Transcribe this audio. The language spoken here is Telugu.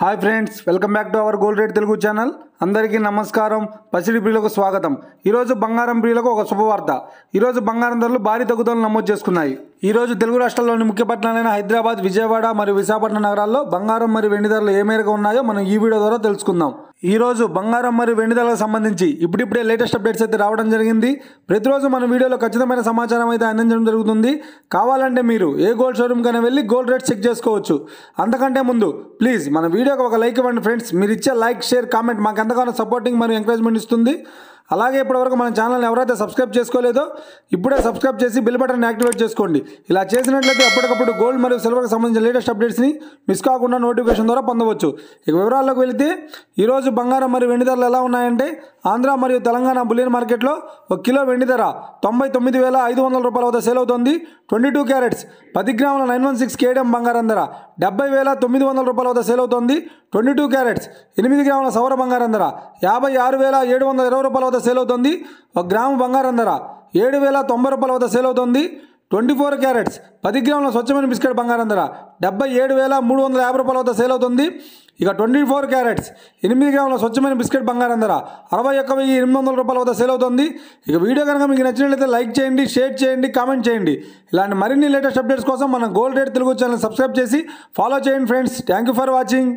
Hi friends welcome back to our gold rate Telugu channel అందరికీ నమస్కారం పసిడి ప్రియులకు స్వాగతం। ఈ రోజు బంగారం ప్రియులకు ఒక శుభవార్త। ఈ రోజు బంగారం ధరలు భారీ తగ్గుదల నమోదు చేసుకున్నాయి। ఈ రోజు తెలుగు రాష్ట్రాల్లోని ముఖ్య పట్టణాలైన హైదరాబాద్, విజయవాడ మరియు విశాఖపట్నం నగరాల్లో బంగారం మరియు వెండి ధరలు ఏ మేరకు ఉన్నాయో మనం ఈ వీడియో ద్వారా తెలుసుకుందాం। ఈ రోజు బంగారం మరియు వెండి ధరలకు సంబంధించి ఇప్పుడిప్పుడే లేటెస్ట్ అప్డేట్స్ అయితే రావడం జరిగింది। ప్రతిరోజు మన వీడియోలో ఖచ్చితమైన సమాచారం అయితే అందించడం జరుగుతుంది। కావాలంటే మీరు ఏ గోల్డ్ షోరూమ్ కైనా వెళ్ళి గోల్డ్ రేట్ చెక్ చేసుకోవచ్చు। అంతకంటే ముందు ప్లీజ్ మన వీడియోకి ఒక లైక్ ఇవ్వండి ఫ్రెండ్స్। మీరు ఇచ్చే లైక్, షేర్, కామెంట్ మాకు ఎంతగానో సపోర్టింగ్ మరియు ఎంకరేజ్మెంట్ ఇస్తుంది। అలాగే ఇప్పటివరకు మన ఛానల్ని ఎవరైతే సబ్స్క్రైబ్ చేసుకోలేదో ఇప్పుడే సబ్స్క్రైబ్ చేసి బెల్ బటన్ యాక్టివేట్ చేసుకోండి। ఇలా చేసినట్లయితే అప్పటికప్పుడు గోల్డ్ మరియు సిల్వర్కి సంబంధించిన లేటెస్ట్ అప్డేట్స్ని మిస్ కాకుండా నోటిఫికేషన్ ద్వారా పొందవచ్చు। ఇక వివరాల్లోకి వెళితే ఈరోజు బంగారం మరియు వెండి ధరలు ఎలా ఉన్నాయంటే, ఆంధ్ర మరియు తెలంగాణ బులియన్ మార్కెట్లో 1 కిలో వెండి ధర 99,500 రూపాయల వద్ద సేల్ అవుతుంది। 22 క్యారెట్స్ 10 గ్రాముల 916 కేడిఎం బంగారం ధర 70,900 రూపాయల వద్ద సేల్ అవుతుంది। 22 క్యారెట్స్ 8 గ్రాముల సౌర బంగారం ధర 56,720 రూపాయల వద్ద సేల్ అవుతుంది। 1 గ్రాము బంగారం ధర 7,090 రూపాయల వద్ద సేల్ అవుతుంది। 24 క్యారెట్స్ 10 గ్రాముల స్వచ్ఛమైన బిస్కెట్ బంగారం ధర 77,350 రూపాయల వద్ద సేల్ అవుతుంది। ఇక 24 క్యారెట్స్ 8 గ్రాముల స్వచ్ఛమైన బిస్కెట్ బంగారం ధర 61,800 రూపాయల వద్ద సేల్ అవుతుంది। ఇక వీడియో కనుక మీకు నచ్చినట్లయితే లైక్ చేయండి, షేర్ చేయండి, కామెంట్ చేయండి। ఇలాంటి మరిన్ని లేటెస్ట్ అప్డేట్స్ కోసం మన gold rate Telugu channel subscribe చేసి ఫాలో చేయండి friends. Thank you for watching.